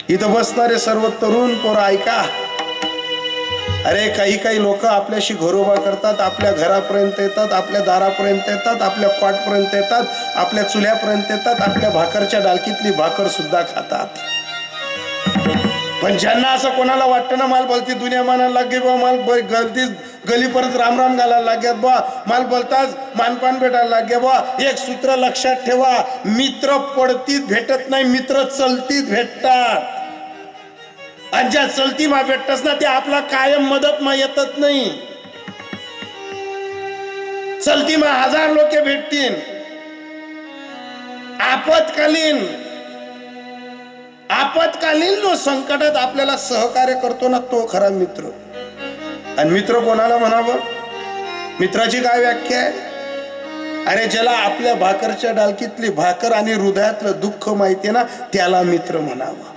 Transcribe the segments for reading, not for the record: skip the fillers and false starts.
इथं बसणारे सर्व तरुण पोरं ऐका, अरे काही लोक आपल्याशी घरोबा करतात, आपल्या घरापर्यंत येतात, आपल्या दारापर्यंत येतात, आपल्या कॉटपर्यंत येतात, आपल्या चुल्यापर्यंत येतात, आपल्या भाकरच्या डालकीतली भाकर सुद्धा खातात. पण ज्यांना असं कोणाला वाटतं ना, माल बोलती दुनिया मानायला लागे बा, माल गलती गली परत राम राम घालायला लागेल बा, माल बोलताच मानपान भेटायला लागे बा, एक सूत्र लक्षात ठेवा, मित्र पडतीत भेटत नाही, मित्र चलतीत भेटतात. आणि ज्या चलती मा भेटतच ना, ते आपला कायम मदत मा येतच नाही. चलती मा 1000 लोक भेटतील, आपत्कालीन जो संकटात आपल्याला सहकार्य करतो ना, तो खरा मित्र. आणि मित्र कोणाला म्हणावं? मित्राची काय व्याख्या आहे? अरे ज्याला आपल्या भाकरच्या डालकीतली भाकर आणि हृदयातलं दुःख माहितीये ना, त्याला मित्र म्हणावं.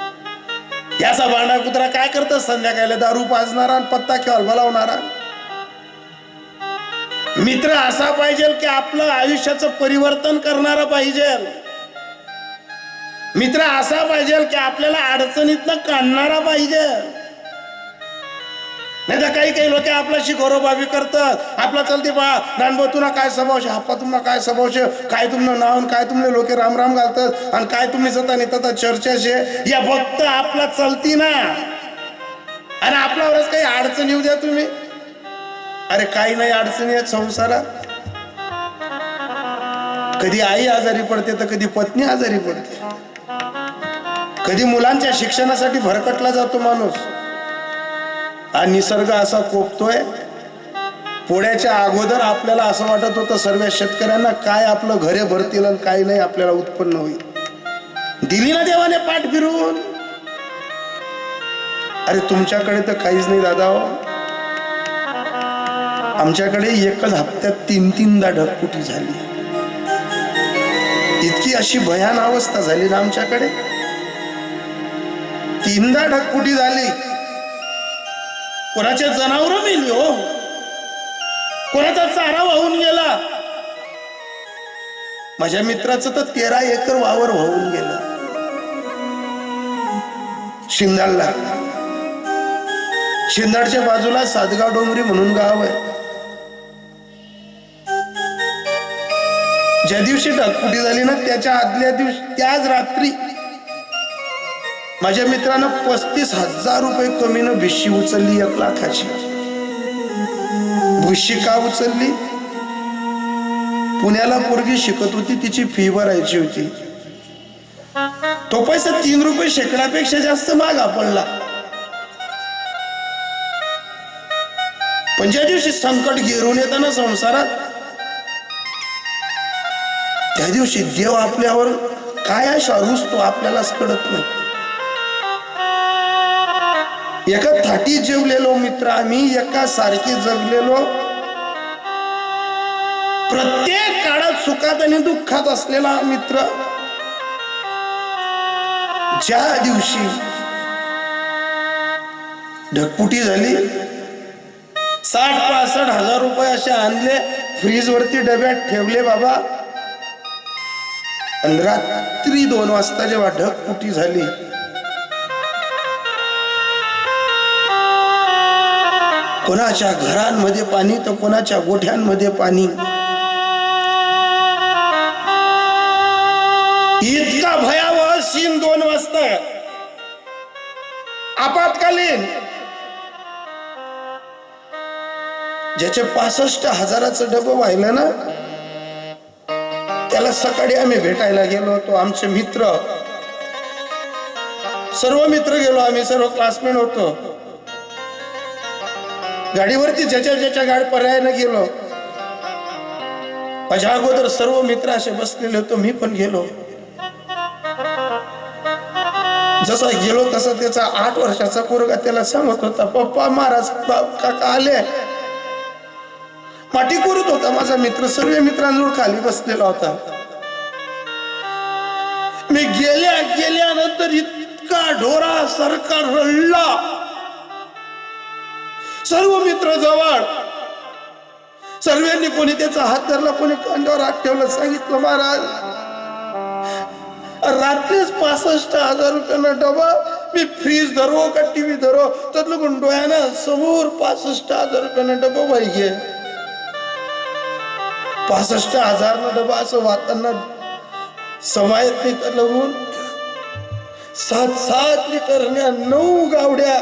याचा भांडा कुत्रा काय करतो? संध्याकाळी दारू पाजणारा आणि पत्ता खेळ बोलावणारा. मित्र असा पाहिजे की आपलं आयुष्याचं परिवर्तन करणारा पाहिजे. मित्र असा पाहिजे की आपल्याला अडचणीतनं काढणारा पाहिजे. नाही तर काही लोक आपल्याशी घरोबाबी करतात. आपला चलते बा नानबो तुला काय स्वभावशे, हापा तुम्हाला काय स्वभावशे, काय तुमनं नाव, काय तुमने लोक राम राम घालतात, आणि काय तुम्ही जाता नेता चर्चाशे, या फक्त आपला चलती ना. आणि आपल्यावरच काही अडचण येऊ द्या तुम्ही. अरे काही नाही अडचणी आहेत संसारात. कधी आई आजारी पडते तर कधी पत्नी आजारी पडते, कधी मुलांच्या शिक्षणासाठी भरकटला जातो माणूस. आणि निसर्ग असा कोपतोय. पोळ्याच्या अगोदर आपल्याला असं वाटत होतं सर्व शेतकऱ्यांना काय आपलं घरे भरतील आणि काही नाही आपल्याला उत्पन्न होईल. दिली ना देवाने पाठ फिरवून. अरे तुमच्याकडे तर काहीच नाही दादा. आमच्याकडे एकच हप्त्यात 3-3दा ढगफुटी झाली. इतकी अशी भयान अवस्था झाली ना आमच्याकडे. 3दा ढगफुटी झाली. कोणाचे जनावर मेली हो, कोणाचा चारा वाहून गेला. माझ्या मित्राचं तर 13 एकर वावर वाहून गेलं शिंदाळला. शिंदाळच्या बाजूला सातगाव डोंगरी म्हणून गाव आहे. ज्या दिवशी ढगफुटी झाली ना, त्याच्या आदल्या दिवशी त्याच रात्री माझ्या मित्रानं 35,000 रुपये कमीनं भिशी उचलली 1 लाखाची. भिशी का उचलली? पुण्याला पोरगी शिकत होती, तिची फी भरायची होती. तो पैसा 3 रुपये शेकडापेक्षा जास्त मागा पडला. पण ज्या दिवशी संकट घेरून येतं ना संसारात, त्या दिवशी देव आपल्यावर काय अशा रुसतो आपल्यालाच कळत नाही. एका थाटी जेवलेलो मित्र आम्ही, एका सारखी जगलेलो, प्रत्येक काळात सुखात आणि दुःखात असलेला मित्र. ज्या दिवशी ढगफुटी झाली, 60-65 हजार रुपये असे आणले, फ्रीज वरती डब्यात ठेवले बाबा. आणि रात्री 2 वाजता जेव्हा ढगफुटी झाली, कोणाच्या घरांमध्ये पाणी तर कोणाच्या गोठ्यांमध्ये पाणी. इतका भयावह सीन 2 वाजता. आपत्कालीन. ज्याचे 65 हजाराचं डबं व्हायला ना, त्याला सकाळी आम्ही भेटायला गेलो होतो. आमचे मित्र, सर्व मित्र गेलो आम्ही, सर्व क्लासमेट होतो. गाडीवरती ज्याच्या गाडी पर्यायाने गेलो. माझ्या अगोदर सर्व मित्र असे बसलेले होतो, मी पण गेलो. जसा गेलो तसा त्याचा 8 वर्षाचा पोरगा त्याला सांगत होता, पप्पा महाराज काका आले. माटी करत होता माझा मित्र. सर्व मित्रांजवळ खाली बसलेला होता. मी गेल्यानंतर इतका ढोरा सारखा रडला. सर्व मित्र जवळ. सर्वांनी कोणी त्याचा हात धरला, कोणी कांद्यावर हात ठेवला. सांगितलं महाराज रात्रीच 65,000 रुपयाला डबा मी फ्रीज धरो का टीव्ही धरो तर लोक डोळ्यानं समोर 65,000 रुपयानं डबा पाहिजे. 65,000 न डबा असं वातांना समायत नाही. तर लगून 7-7 लिटरच्या 9 गावड्या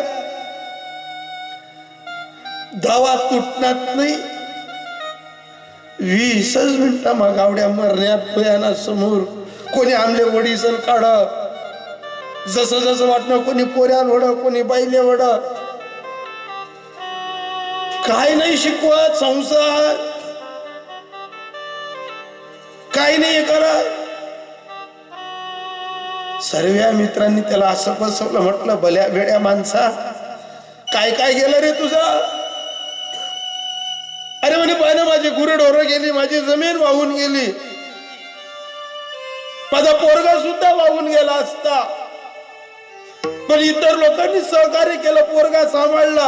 दावा तुटणार नाही. 20 मिनिटा मग गावड्या मरण्यात भयाना समोर कोणी आमले वडीसन काढ जसं जसं वाटणं, कोणी पोऱ्या वड, कोणी बाईले वड. काय नाही शिकवत संसार, काय नाही करा. सर्व मित्रांनी त्याला असं बसवलं. म्हटलं भल्या वेड्या माणसा, काय काय गेलं रे तुझा? अरे म्हणे पाहिलं माझी गुरढोरं गेली, माझी जमीन वाहून गेली, माझा पोरगा सुद्धा वाहून गेला असता, पण इतर लोकांनी सहकार्य केलं, पोरगा सांभाळला,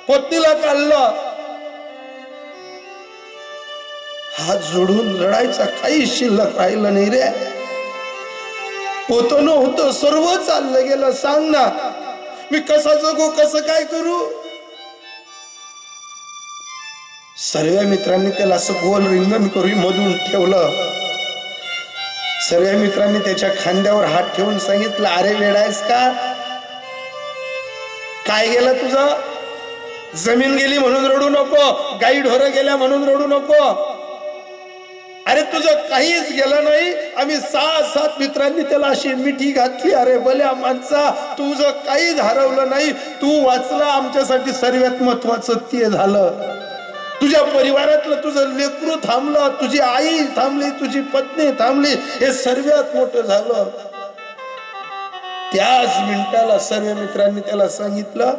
पत्नीला काढला. हात जोडून रडायचा काही शिल्लक राहिलं नाही रे. होतं न होतं सर्व चाललं गेलं. सांग ना मी कसा जगू, कसं काय करू? सर्व मित्रांनी त्याला असं गोल रिंगण करून मधून ठेवलं. सर्व मित्रांनी त्याच्या खांद्यावर हात ठेवून सांगितलं, अरे वेडायस का? काय गेलं तुझं? जमीन गेली म्हणून रडू नको, गाई ढोरं गेल्या म्हणून रडू नको. अरे तुझं काहीच गेलं नाही. आम्ही 6-7 मित्रांनी त्याला अशी मिठी घातली. अरे भल्या माणसा, तुझं काहीच हरवलं नाही, तू वाचला. आमच्यासाठी सर्वात महत्वाचं ते झालं. तुझ्या परिवारातलं तुझं लेकरू थांबलं, तुझी आई थांबली, तुझी पत्नी थांबली, हे सर्वात मोठं झालं. त्याच मिनिटाला सर्व मित्रांनी त्याला सांगितलं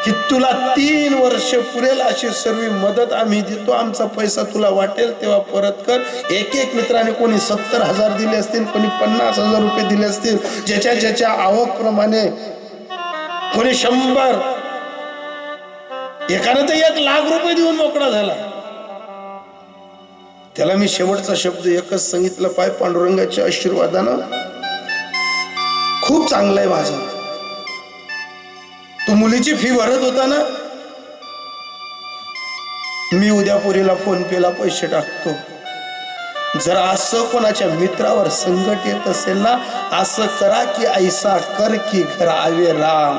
की तुला 3 वर्ष पुरेल अशी सर्व मदत आम्ही देतो. आमचा पैसा तुला वाटेल तेव्हा परत कर. एक मित्राने कोणी 70,000 दिले असतील, कोणी 50,000 रुपये दिले असतील, ज्याच्या ज्याच्या आवक प्रमाणे, कोणी 100, एकानं तर 1 लाख रुपये देऊन मोकळा झाला. त्याला मी शेवटचा शब्द एकच सांगितलं, पाय पांडुरंगाच्या आशीर्वादानं खूप चांगलं आहे माझं. तू मुलीची फी भरत होता ना, मी उद्या पोरीला फोन पेला पैसे टाकतो. जर असं कोणाच्या मित्रावर संकट येत असेल ना, असं करा की ऐसा कर की घर आवे राम.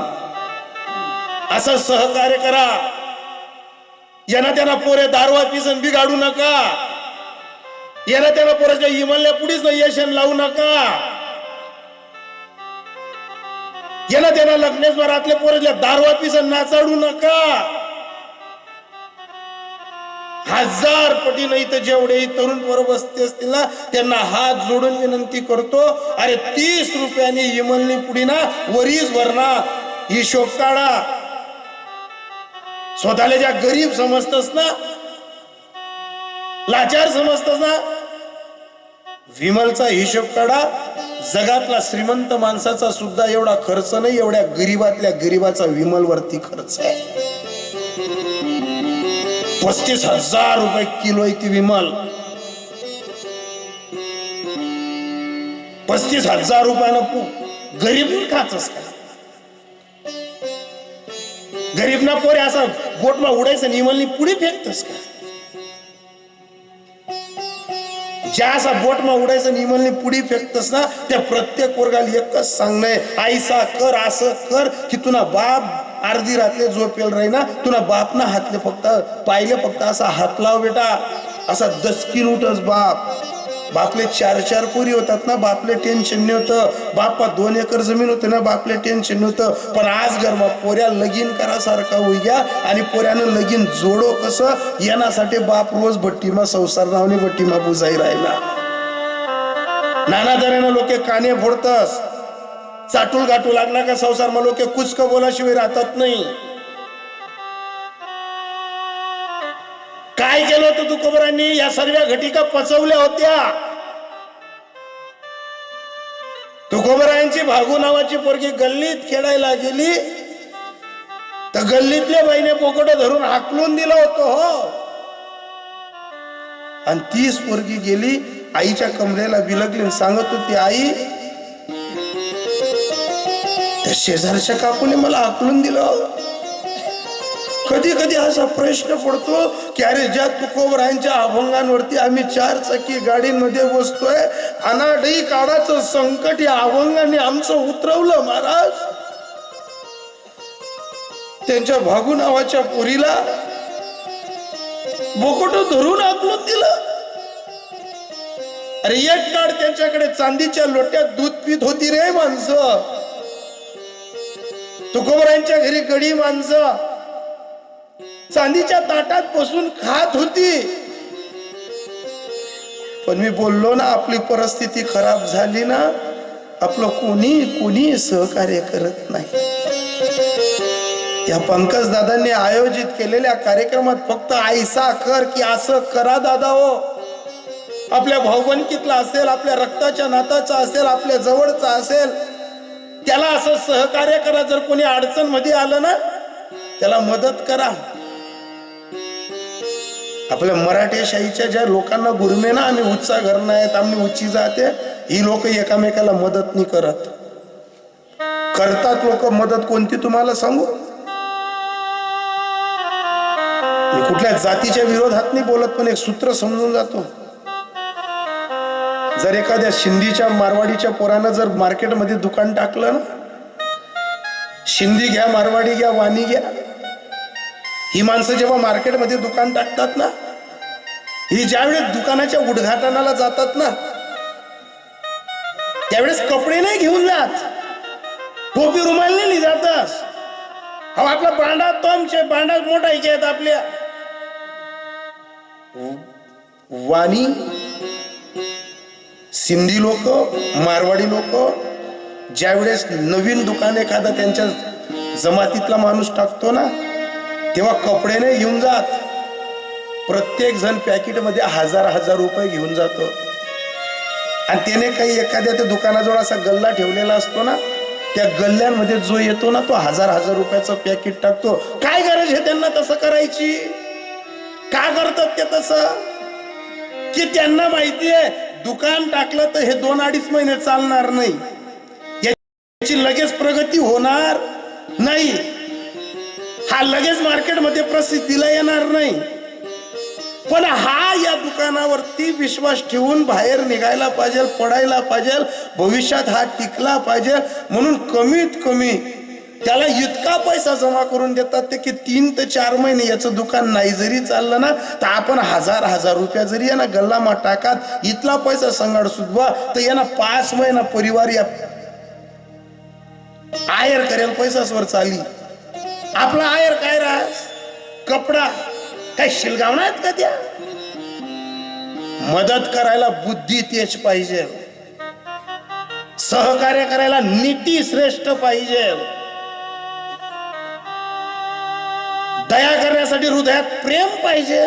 असं सहकार्य करा. यांना त्यांना पोरे दारवा पिसन बिघाडू नका. यांना त्यांना पोराच्या इमलल्या पुढेच यशन लावू नका. यांना त्यांना लग्नेश्वरातल्या पोराच्या दारवा पिसन नाचाडू नका. 1000 पटी नाही तर जेवढे तरुण पोरं बसते असतील ना, त्यांना हात जोडून विनंती करतो, अरे 30 रुपयांनी इमलनी पुढी ना वरीस भरणा हिशोब काढा. स्वतःला ज्या गरीब समजतस ना, लाचार समजतस ना, विमलचा हिशोब काढा. जगातला श्रीमंत माणसाचा सुद्धा एवढा खर्च नाही, एवढ्या गरीबातल्या गरीबाचा विमलवरती खर्च आहे. 35,000 रुपये किलो आहे ती विमल. 35,000 रुपयानं गरीब खातस का? गरीब ना पोरे असा बोटमा उडायचं निमलनी पुढे फेकतस का? ज्या असा बोटमा उडायचं निमलनी पुढे फेकतस ना, त्या प्रत्येक वर्गाला एकच सांगणं, आईसा कर, असं कर की तुला बाप अर्धी रात्री झोपेल राही ना, तुला बाप ना हातले फक्त पाहिले, फक्त असा हात लाव बेटा, असा दसकीन उठस बाप. बापले 4-4 पोरी होतात ना, बापले टेन्शन नव्हतं. बापा 2 एकर जमीन होते ना, बापले टेन्शन नव्हतं. पण आज गरमा पोऱ्या लगीन करासारखा होईया आणि पोऱ्यानं लगीन जोडो कसं येण्यासाठी बाप रोज भट्टीमा संसार नावने भट्टीमा बुजाई राहिला. नाना तऱ्हेनं लोके काने फोडतस. चाटूल गाठू लागला का संसार मग लोके कुचक बोलाशिवाय राहतात नाही. काय केलं होतं तुकोबरांनी? या सर्व घटिका पचवल्या होत्या. तुकोबरायांची भागू नावाची पोरगी गल्लीत खेळायला गेली तर गल्लीतल्या बाईने पोकट धरून हाकलून दिलं होतं हो. आणि 30 पोरगी गेली आईच्या कमरेला बिलगली, सांगत होती, आई त्या शेजारच्या काकूने मला आकलून दिलं. कधी कधी असा प्रश्न पडतो की अरे ज्या तुकोबरायांच्या अभंगांवरती आम्ही 4 चाकी गाडीमध्ये बसतोय, अनाडई काळाचं संकट या अभंगाने आमचं उतरवलं महाराज. त्यांच्या भागू नावाच्या पोरीला बोकोट धरून आकलून दिलं. अरे एक काळ त्यांच्याकडे चांदीच्या लोट्यात दूध पीत होती रे माणसं. तुकोबरायांच्या घरी गडी माणसं चांदीच्या ताटात बसून खात होती. पण मी बोललो ना, आपली परिस्थिती खराब झाली ना, आपलं कोणी सहकार्य करत नाही. या पंकज दादांनी आयोजित केलेल्या कार्यक्रमात फक्त ऐसा कर की असं करा दादा हो. आपल्या भाऊबंदकीतला असेल, आपल्या रक्ताच्या नाताचा असेल, आपल्या जवळचा असेल, त्याला असं सहकार्य करा. जर कोणी अडचण मध्ये आलं ना, त्याला मदत करा. आपल्या मराठेशाहीच्या ज्या लोकांना गुरमे ना, आम्ही उच्चा घरना आहेत, आम्ही उच्ची जाते, ही लोक एकामेकाला मदत नाही करत. करतात लोक मदत कोणती तुम्हाला सांगू. मी कुठल्या जातीच्या विरोधात नाही बोलत, पण एक सूत्र समजून जातो. जर एखाद्या शिंदीच्या मारवाडीच्या पोरानं जर मार्केटमध्ये दुकान टाकलं ना, शिंदी घ्या, मारवाडी घ्या, वाणी घ्या, ही माणसं जेव्हा मार्केटमध्ये दुकान टाकतात ना, ही ज्यावेळेस दुकानाच्या उद्घाटनाला जातात ना, त्यावेळेस कपडे नाही घेऊन जात, टोपी रुमाल नाही जातस. अहो आपला बांडा तोमचे बांडा मोठा आहेत आपल्या. वाणी सिंधी लोक, मारवाडी लोक ज्यावेळेस नवीन दुकान एखादा त्यांच्या जमातीतला माणूस टाकतो ना, तेव्हा कपडे नाही घेऊन जात. प्रत्येक जण पॅकेटमध्ये 1000 रुपये घेऊन जातो. आणि त्याने काही एखाद्या त्या दुकानाजवळ असा गल्ला ठेवलेला असतो ना, त्या गल्ल्यांमध्ये जो येतो ना, तो 1000 रुपयाचं पॅकेट टाकतो. काय गरज आहे त्यांना तसं करायची? का करतात ते तसं? की त्यांना माहितीये दुकान टाकलं तर हे 2-2.5 महिने चालणार नाही, याची लगेच प्रगती होणार नाही, हा लगेच मार्केटमध्ये प्रसिद्धीला येणार नाही. पण हा या दुकानावरती विश्वास ठेवून बाहेर निघायला पाहिजे, पडायला पाहिजे, भविष्यात हा टिकला पाहिजे. म्हणून कमीत कमी त्याला इतका पैसा जमा करून देतात ते की 3 ते 4 महिने याचं दुकान नाही जरी चाललं ना, तर आपण 1000 रुपया जरी यांना गल्लामा टाकात इथला पैसा संगाड सुद्धा, तर यांना 5 महिना परिवार या आयर करेल पैसासवर चाली. आपला आयर काय राहस? कपडा काय शिलगाव नाहीत का त्या? मदत करायला बुद्धी तेच पाहिजे, सहकार्य करायला नीती श्रेष्ठ पाहिजे, दया करण्यासाठी हृदयात प्रेम पाहिजे.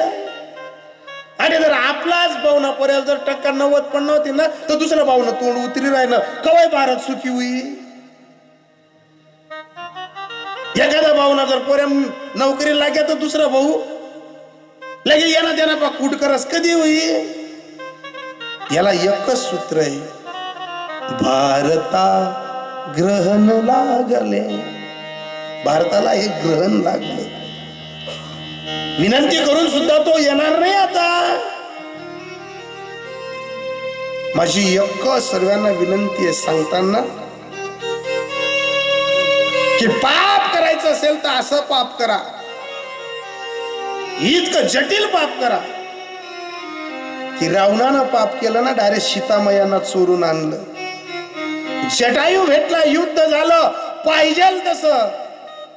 आणि जर आपलाच भावना पर्यंत जर टक्का 90 पण नव्हती ना, तर दुसऱ्या भावना तोंड उतरी राहिलं कवाय भारत सुखी होई. एखादा भावना जर पर्यंत नोकरी लाग्या तर दुसरा भाऊ लगे येणा त्यांना पा कुट करस कधी होई. याला एकच सूत्र आहे, भारता ग्रहण लागले. भारताला हे ग्रहण लागले. विनंती करून सुद्धा तो येणार नाही. आता माझी एकच सर्वांना विनंती आहे सांगताना की पाप करायचं असेल तर असं पाप करा, इतकं जटिल पाप करा की रावणानं पाप केलं ना, डायरेक्ट सीतामयांना चोरून आणलं. जटायू भेटला, युद्ध झालं पाहिजे तसं.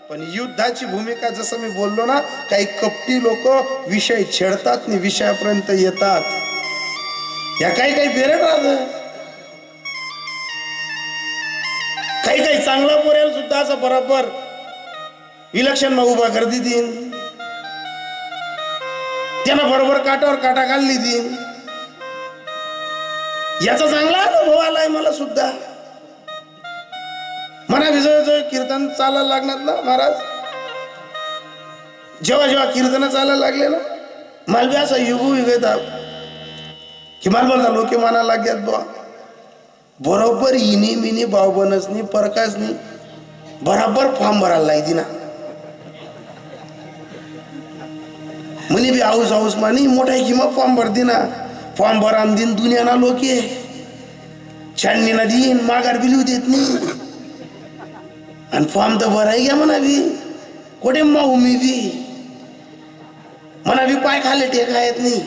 पण युद्धाची भूमिका जसं मी बोललो ना, काही कपटी लोक विषय छेडतात आणि विषयापर्यंत येतात. या काही बेरड राहत, काही चांगला पोरेल सुद्धा असं बरोबर इलेक्शन उभा कर देईन, त्यांना बरोबर काटावर काटा घालली देईन. याचा चांगला अनुभव आलाय मला सुद्धा. मला विजय कीर्तन चालायला लागणार ना महाराज, जेव्हा जेव्हा कीर्तन चालायला लागले ना, मला बी असं युगू युगेतात की मला बोलता लोक माना लागतात बा बरोबर इनी मिनी भाव बनच नाही, परकाच नाही. बराबर फॉर्म भरायला लायती ना म्हणे बी हाऊस हाऊस मानी मोठा किंमत फॉर्म भरती ना फॉर्म भरा दिन दुनियाना लोक ये छाननी ना देईन माघार बिलिव देत नाही आणि फॉर्म तर भराय घ्या म्हणा बी कोठे माऊ मी बी म्हणा बी पाय खाले टेका येत नाही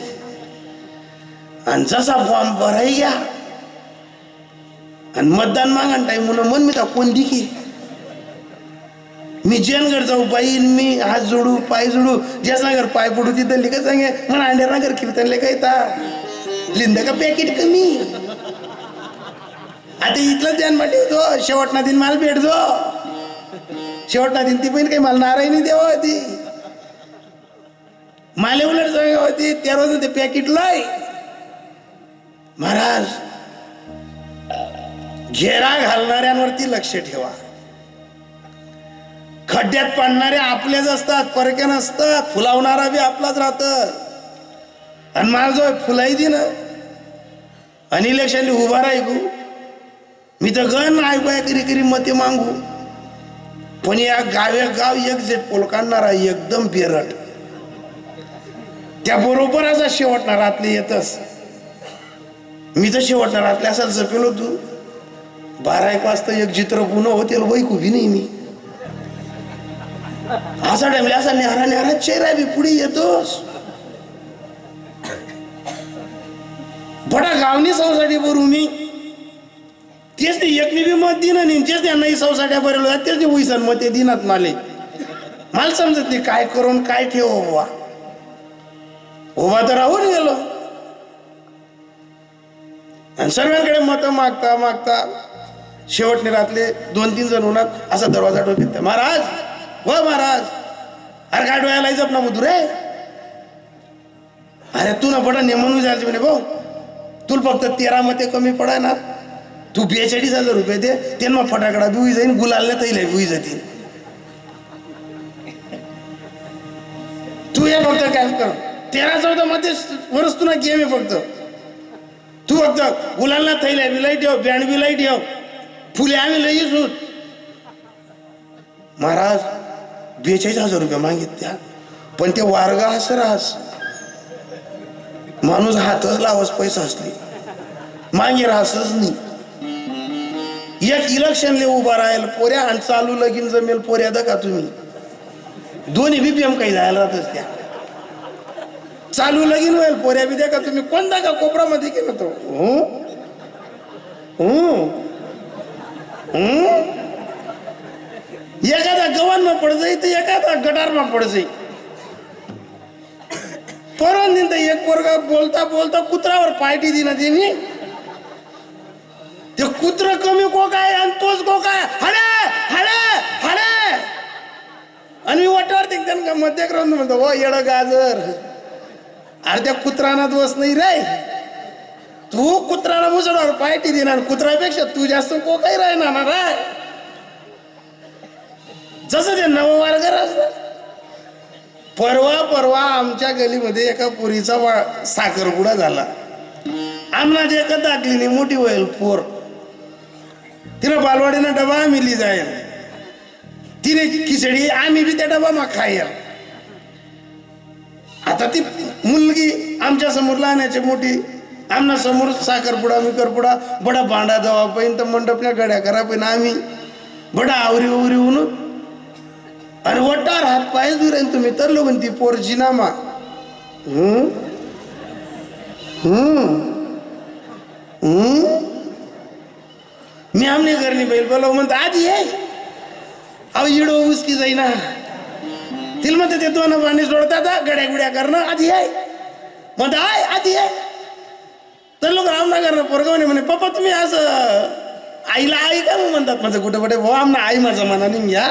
आणि जसा फॉर्म भराय घ्या आणि मतदान मागान टाईम म्हणून मन मी तर कोण दिकी मी जेनगड जाऊ पाहिन मी हात जोडू पाय जोडू जसनगर पाय पडू तिथं लिखत सांगे म्हणा अंड्यानगर कीर्तनले काय ता लिंद का पॅकेट कमी आता इथलं ध्यान ठेवतो शेवटना दिन माल भेटतो शेवटना दिन ती पण काही मला नारायणी देवा होती माले उलट सांगा होती त्या रोज ते पॅकेट लय महाराज घेरा घालणाऱ्यांवरती लक्ष ठेवा खड्ड्यात पडणारे आपलेच असतात परके नसतात फुलावणारा बी आपलाच राहत आणि मला जो फुलाई दे ना आणि इलेक्शनला उभा राहू मी तर गण ऐकूया करी मते मागू पण या गावे गाव एक जेट पोल काढणारा एकदम बेरट त्या बरोबर असा शेवटणार रातले येतच मी तर शेवटणार रातले असा जपेलो तू 12-1 वाजता एक चित्र पुन्हा होते वैकू बी नाही मी असा टाइमला असा न्यारा चेहरा बी पुढे येतोस बडा गावनी सौसाठी भरू मी तेच ते एकनी बी मत दिन नाही तेच त्यांनाही सौसाट्या भरलो तेच ते उईसन मत दिनात मला समजत नाही काय करून काय ठेव बाबा उभा तर राहून गेलो आणि सर्वांकडे मत मागता मागता शेवटने रातले 2-3 जण उन्हात असा दरवाजा ठोकत महाराज व महाराज अरे काय डोळ्याला जप ना बुधू रे अरे तू ना पडा नेमून विचारते म्हणे भाऊ तुला फक्त 13 मते कमी पडायना तू 42,000 रुपये दे त्यांना फटाकडा बिवी जाईन गुलालने तैले बिवी जातील तू हे फक्त काय कर 13-14 मध्ये वरच तुला गेम आहे फक्त तू फक्त गुलालना तैले बिलाई ठेव बँड बिलाई ठेव फुले आम्ही लईच होत महाराज 42,000 रुपये मागितल्या पण ते वारगा हस राहस माणूस हातच लावस पैसा असली मागे राहसच नाही एक इलेक्शनले उभा राहील पोऱ्या आणि चालू लगीन जमेल पोऱ्या का तुम्ही दोन्ही बीपीएम काही जायला राहतच त्या चालू लगीन होईल पोऱ्या बी द्या का तुम्ही कोणता का कोपरामध्ये केलं तो एखादा गव्हाण मा पड जाई तर एखादा गटार मा पड जाई परवान दिन एक पोरगा बोलता बोलता कुत्रावर पायटी दिना त्यांनी ते कुत्र कमी को काय आणि तोच को काय हडे हडे हडे आणि मी वाटावर त्यांना मध्य ग्रंथ म्हणतो हो येड गाजर अरे त्या कुत्राना दोष नाही रे तू कुत्राला मुसडावर पायटी देणार कुत्रापेक्षा तू जास्त को काही राहणार ना रे जसं ते नवमार्ग परवा आमच्या गलीमध्ये एका पुरीचा साखरपुडा झाला आमना एका दाखलीने मोठी होईल पोर तिनं बालवाडीनं डबा मिली जाईल तिने खिचडी आम्ही बी त्या डबा मग खाईल आता ती मुलगी आमच्या समोर लहानाची मोठी आमना समोर साखरपुडा मिकरपुडा बडा भांडा दवा पाहिजे तर मंडपल्या गड्या करा पण आम्ही बडा आवरी उवरी होऊन आणि वटार हात पाय दुरेन तुम्ही तर लोक ती पोरची नामा मी आमने घरनी बैल बोलाव म्हणतो आधी आहे अहो इडो उसकी जाईना तिला म्हणते ते दोन पाणी सोडतात गड्या गुड्या करणं आधी आहे म्हणते आय आधी आहे तर लोक रामनगर पोरगावने म्हणे पप्पा तुम्ही असं आईला आई का म्हणतात माझं कुठे कुठे भाऊ आमना आई माझा मनाने घ्या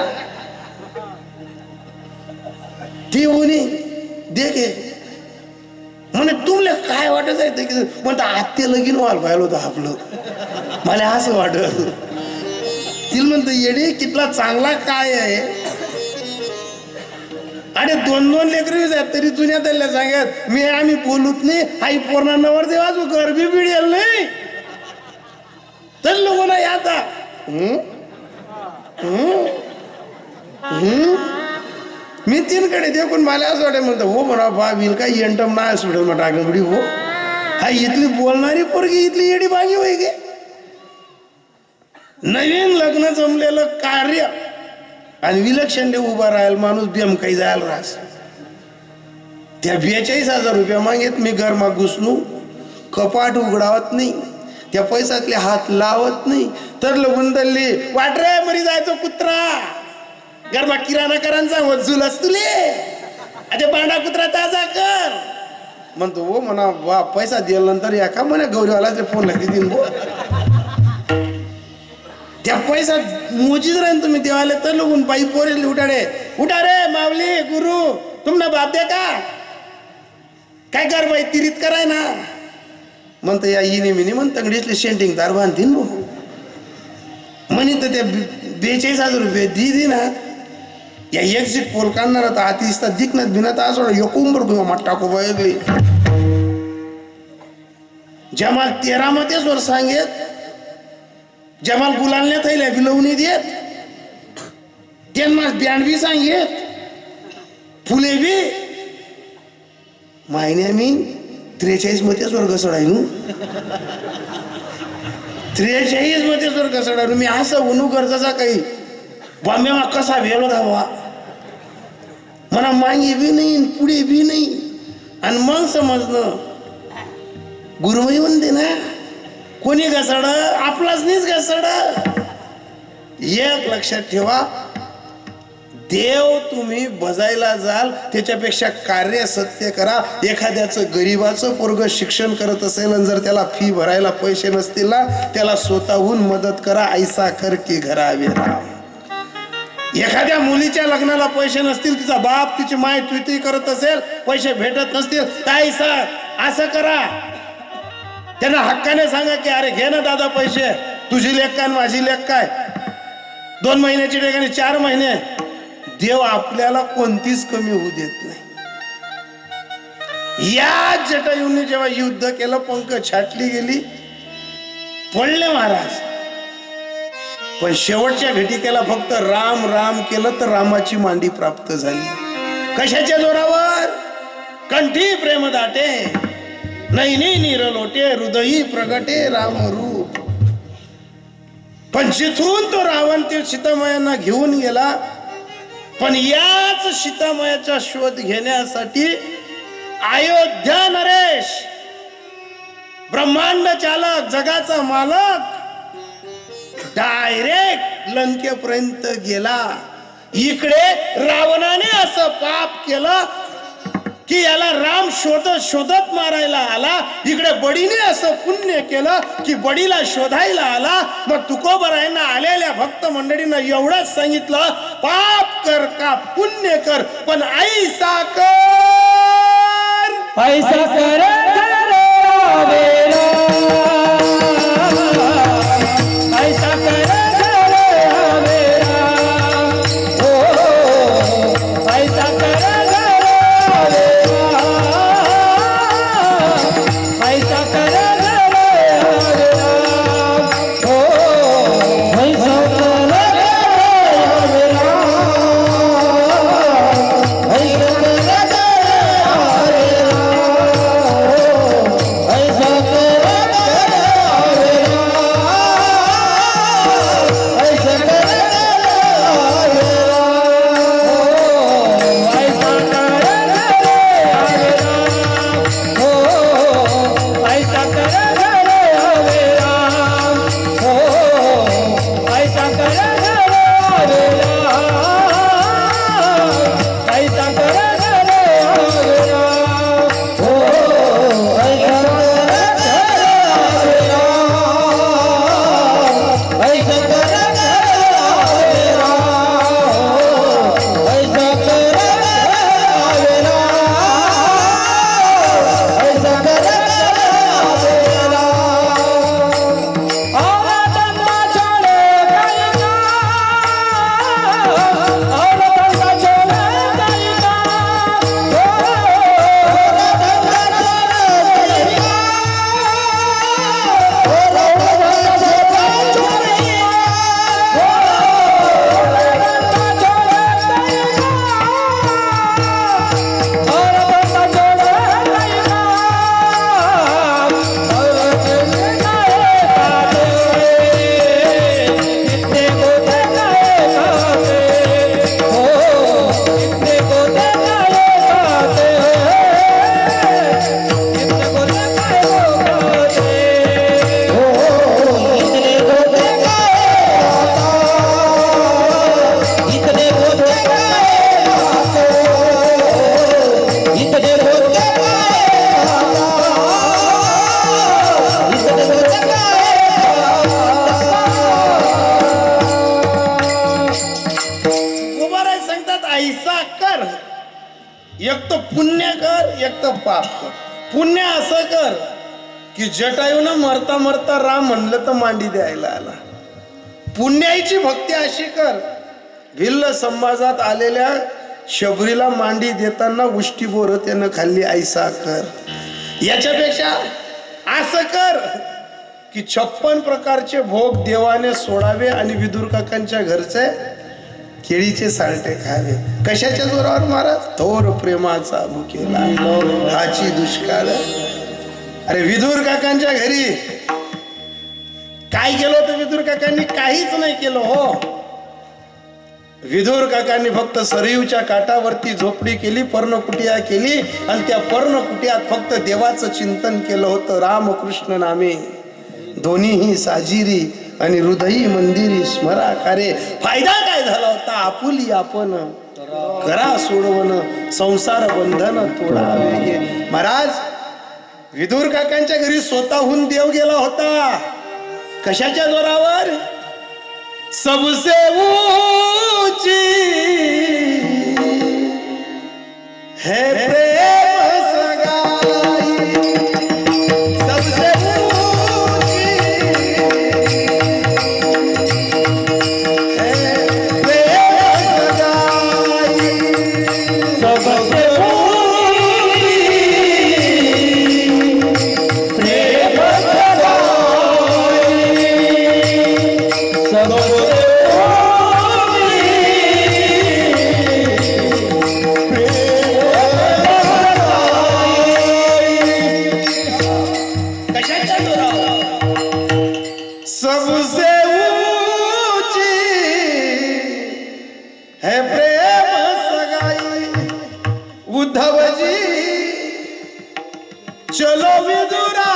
ती उनी देखे म्हणे तुमले काय वाटत आहे की म्हणता आत्ते लगीन व्हायला पाहिलं होतं आपलं मला असं वाटत तिला म्हणतो येडे कितला चांगला काय आहे अरे 2-2 लेकरं आहेत तरी जुन्या त्याला सांगत मी आम्ही बोलूत नाही आई पोरणा नवर देवा तू गरबी बिडेल नाही तर लोक नाही आता मी तीनकडे देखून मला असं वाटत म्हणतो हो म्हणा बा विल काय एंटम नाही सुटेल मग टाकली हो हा इथली बोलणारी पोरगी इथली येडी बागी होई गे नवीन लग्न जमलेलं कार्य आणि विलक्षण उभा राहायला माणूस बेम काही जायला राहस त्या 42,000 रुपये मागेत मी घरमा घुसनू कपाट उघडावत नाही त्या पैशातले हात लावत नाही तर लगून दल्ली वाट रे मरी जायचो कुत्रा गरमा किराणा करांचा वजूल असतुले अरे बांडा कुत्रा ताजा कर म्हणतो हो म्हणा वा पैसा दिल्यानंतर या का म्हणा गौरीवाला फोन लागते दिन बो त्या पैसा मोजीच राहीन तुम्ही देवाले तर लगून बाई पोरेल उठाडे उठा रे मावली गुरु तुमना बाप दे का काय कर बाई तिरीत कराय ना म्हणतं या इनी मिनी म्हण तंगडीतले शेंटिंग तार बांधतीन बो म्हणी तर त्या 42,000 रुपये दी ना या एक्झिट पोल काढणार आता आतिस्ता दिकनात भिनात असं यकुंबर किंवा टाको बघली जमाल 13 मध्ये स्वर सांगेत जमाल गुलालने थैल्या बिलवणी देत त्यांना 92 सांगेत फुले बी महिन्या मी 43 मध्ये स्वर घसडायनू 43 मध्ये स्वर घसडायनू मी असं उनू गरजाचा काही बाम्या कसा वेळ धावा मला मागे बी नाही पुढे बी नाही आणि मग समजणं गुरुबाई म्हणते ना कोणी घसड आपलाच नाहीच घसड एक लक्षात ठेवा देव तुम्ही बजायला जाल त्याच्यापेक्षा कार्य सत्य करा एखाद्याचं गरीबाचं पोरग शिक्षण करत असेल आणि जर त्याला फी भरायला पैसे नसतील ना त्याला स्वतःहून मदत करा ऐसा कर की घरावे राम एखाद्या मुलीच्या लग्नाला पैसे नसतील तिचा बाप तिची माय तुती करत असेल पैसे भेटत नसतील ताई सर असं करा त्यांना हक्काने सांगा की अरे घे ना दादा पैसे तुझी लेख काय माझी लेख काय 2 महिन्याची ठिकाणी 4 महिने देव आपल्याला कोणतीच कमी होऊ देत नाही या जटायूंनी जेव्हा युद्ध केलं पंख छाटली गेली पडले महाराज पण शेवटच्या घटिकेला फक्त राम राम केलं तर रामाची मांडी प्राप्त झाली कशाच्या जोरावर कंठी प्रेम दाटे नैनी नीर लोटे हृदयी प्रगटे राम रूप पण जिथून तो रावण ते सीतामायांना घेऊन गेला पण याच सीतामायाचा शोध घेण्यासाठी अयोध्या नरेश ब्रह्मांड चालक जगाचा मालक डायरेक्ट लंकेपर्यंत गेला इकडे रावणाने असं पाप केलं की याला राम शोधत शोधत मारायला आला इकडे बडीने असं पुण्य केलं की बडीला शोधायला आला मग तुकोबरायांना आलेल्या भक्त मंडळींना एवढंच सांगितलं पाप कर का पुण्य कर पण ऐसा कर ऐसा कर ऐसा कर पुण्य कर एक तर पाप कर. पुण्य असं कर की जटायूनं मरता मरता राम म्हणलं तर मांडी द्यायला आला. पुण्याची भक्ती अशी कर, भिल्ल समाजात आलेल्या शबरीला मांडी देताना उष्टी बोर त्यानं खाल्ली ऐसा कर. याच्यापेक्षा असं कर की 56 प्रकारचे भोग देवाने सोडावे आणि विदुर काकांच्या घरचे केळीचे साल्टे खावे. कशाच्या जोरावर महाराज? थोर प्रेमाचा भुकेला हाची दुष्काळ. अरे विदुर काकांच्या घरी काय केलं होतं? विदुर काकांनी काहीच नाही केलं हो. विदुर काकांनी फक्त सरयूच्या काठावरती झोपडी केली, पर्णकुटिया केली आणि त्या पर्णकुटियात फक्त देवाचं चिंतन केलं होतं. रामकृष्ण नामे दोन्हीही साजिरी आणि हृदयी मंदिरी स्मराकारे. फायदा काय झाला होता? आपुली आपण करा सोडवण, संसार बंधन तोडावे. महाराज विदुर काकांच्या घरी स्वतःहून देव गेला होता. कशाच्या जोरावर? सबसे ऊंची है प्रेम सगाई, सबसे ऊंची है प्रेम सगाई, सबसे सबसे ऊंची है प्रेम सगाई. उद्धव जी चलो विदुरा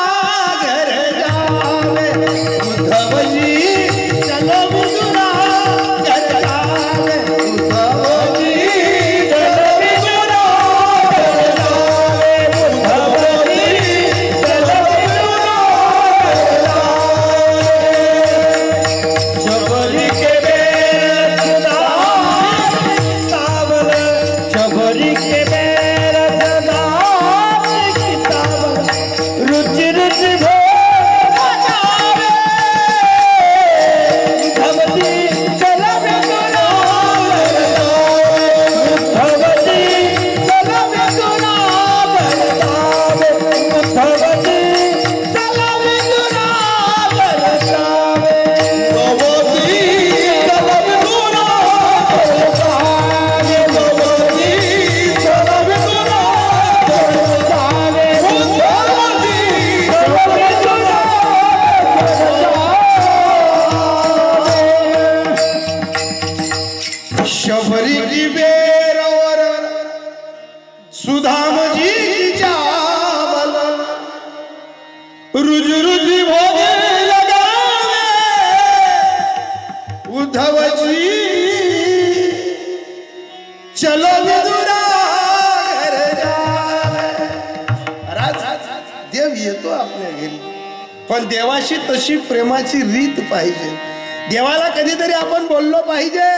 घर जावे. उद्धव जी चलो विदुरा घर जावे. उद्धव जी चलो विदुरा घर जावे. उद्धव जी चलो विदुरा घर जावे. शबरी के बेर किताबल, शबरी के बेर किताबल, रुचि रुचि भोग बजावे. उद्धवजी चलो विदुरा घर जावे. उद्धवजी चलो विदुरा घर जावे. उद्धवजी चलो विदुरा घर जावे. शबरी की बेरवर सुधामजी चावल रुज रुज भोगे लगावे. उद्धव जी चलो विदुरा घर जावे. देव येतो आपल्या घरी, पण देवाशी तशी प्रेमाची रीत पाहिजे. देवाला कधीतरी आपण बोललो पाहिजे,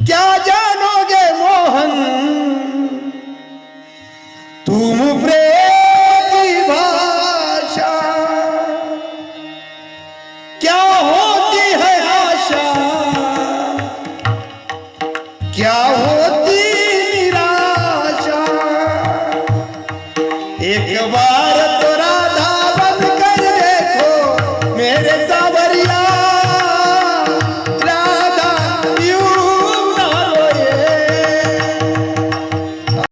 क्या जानोगे मोहन तुम प्रेम की भाषा, क्या होती है आशा, क्या होती निराशा. एक बार तो राधा